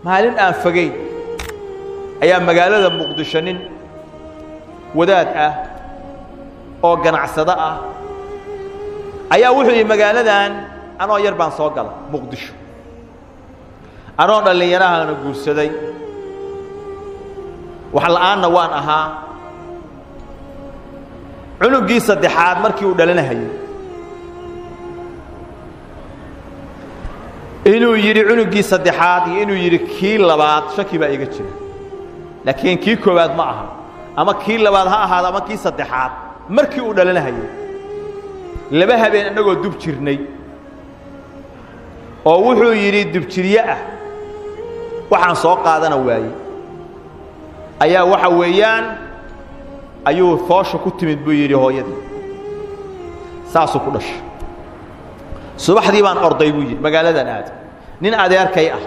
maalin aan fogeyn ayaa magaalada Muqdisho nin wadaad ah oo ganacsada ah ayaa wuxuu yiri magaaladan anoo yar baan soo galay Muqdisho anoo dhalinyarahana guursaday wax la'aana waan ahaa cunugii saddexaad markii uu dhalanayay inuu yiri cunugii saddexaad iyo inuu yiri kii labaad shaki baa iga jira laakiin kii koobaad ma aha ama kii labaad ha ahaado ama kii saddexaad markii uu dhalanayay laba habeen anagoo dub jirnay oo wuxuu yiri dub jiriye ah waxaan soo qaadana waayay ayaa waxa weeyaan ayuu foosho ku timid buu yiri hooyadii saasoo ku dhashay subaxdii baan orday buu yiri magaaladan aad nin adeerkay ah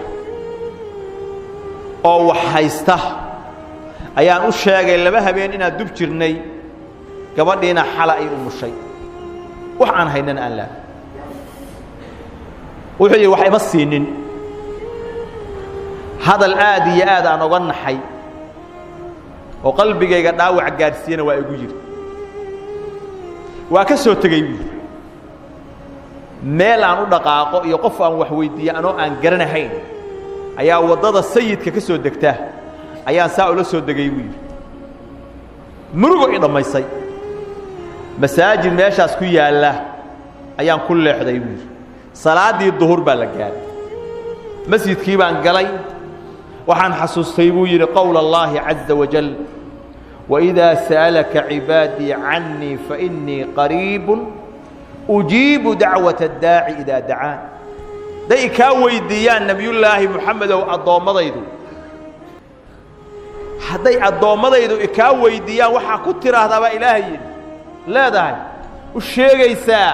oo wax haysta ayaan u sheegay laba habeen inaad dub jirnay gabadhiina xala ay u mushay wax aan haynan aan la wuxuu yiri wax ima siinin hadal aad iyo aad aan uga naxay oo qalbigayga dhaawac gaarsiina waa igu yiri waa ka soo tagay meel aan u dhaqaaqo iyo qof aan wax weydiiyo anoo aan garanahayn ayaa wadada sayidka ka soo degta ayaan saa ula soo degay wiil murugo i dhamaysay masaajid meeshaas ku yaala ayaan ku leexday wiil salaadii duhur baa la gaaray masjidkii baan galay waxaan xasuustay buu yiri qowl Allah azza wa jal wa idha sa'alaka ibadi anni fa inni qarib ujibu da'wata ad-da'i idha da'an day ka weydiiyaan nabiyullaahi muhammad oo adoomadaydu haday adoomadaydu ka weydiiyaan waxa ku tiraahdaa ilaahay leedahay u sheegaysaa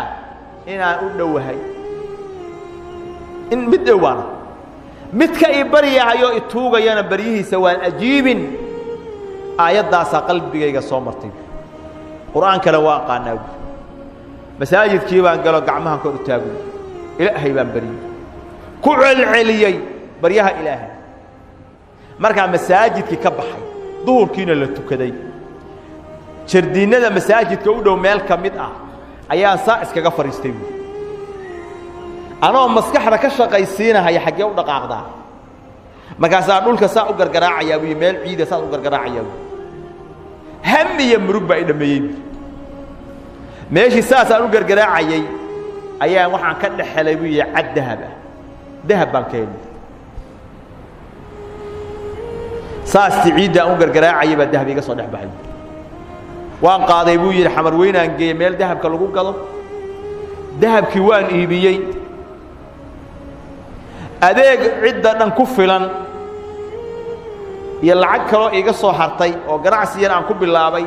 inaan u dhowahay in mid dhawaan midka ay bariyahayo ituugayana bariyihiisa waan ajiibin aayadaas qalbigayga soo martay quraankana waa qaanaa masaajidkii baan galo gacmaha kor u taago ilaahay baan bariyay ku celceliyay bariyaha ilaahay marka masaajidkii ka baxay duhurkiina la tukaday jardiinada masaajidka u dhow meel kamid ah ayaa saa iskaga fariistay anoo maskaxda ka shaqaysiinahay xagee u dhaqaaqdaa markaas dhulka saa u gargaraacaya buu meel ciida saa u gargaraacaya hamiya murug baa dhameeyay meeshii saas aan u gargaraacayay ayaa waxaan ka dhaxelay buu cad dahab baan keenay saas ciida aan u gargaraacayay baa dahab iga soo dhaxbaxay waan qaaday buu yiri xamar weynaan geeyay meel dahabka lagu gado dahabkii waan iibiyay adeeg cidda dhan ku filan iyo lacag kale iga soo hartay oo ganacsi yar aan ku bilaabay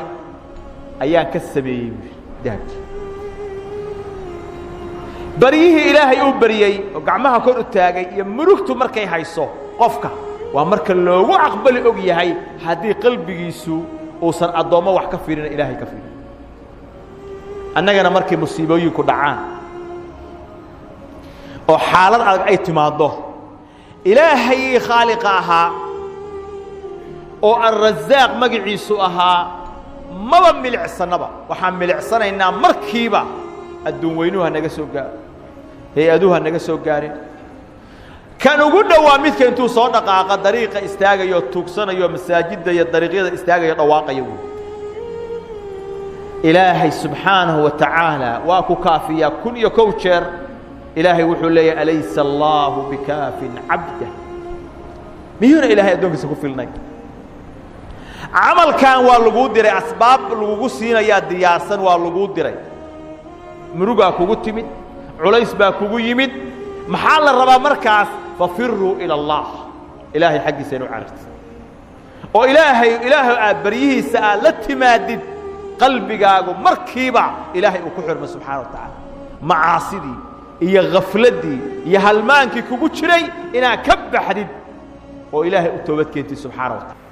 ayaan ka sameeyay dahabkii bariyihii ilaahay uu bariyay oo gacmaha kor u taagay iyo murugtu markay hayso qofka waa marka loogu aqbali og yahay hadii qalbigiisu uusan adoomo wax ka fiirin ilaahay ka fiirin annagana markii musiibooyinku dhacaan oo xaalad adag ay timaado ilaahay khaliqa ahaa oo ar-razaaq magaciisu ahaa maba milicsanaba waxaan milicsanaynaa markiiba adduun weynuha naga soo gaar hay-aduha naga soo gaarin kan ugu dhawaa midka intuu soo dhaqaaqa dariiqa istaagayo tuugsanayo masaajidda iyo dariiqyada istaagayo dhawaaqayo ilaahay subhanahu wa ta'ala waa ku kaafiya kun iyo kow jeer ilaahay wuxuu leeyahay alaysa allahu bikaafin abda miyuna ilaahay addoonkiisa ku filnay amalkan waa lagu diray asbaab lagu siinaya diyaarsan waa lagu diray muruga kugu timid culays baa kugu yimid maxaa la rabaa markaas fafirru ila allah ilaahay xaqiisa inuu carto oo ilaahay aad bariyihiisa aad la timaadid qalbigaagu markiiba ilaahay uu ku xirmo subhanahu wa ta'ala macaasidii iyo ghafladii iyo halmaankii kugu jiray ina ka baxdid oo ilaahay u toobad keentay subhanahu wa ta'ala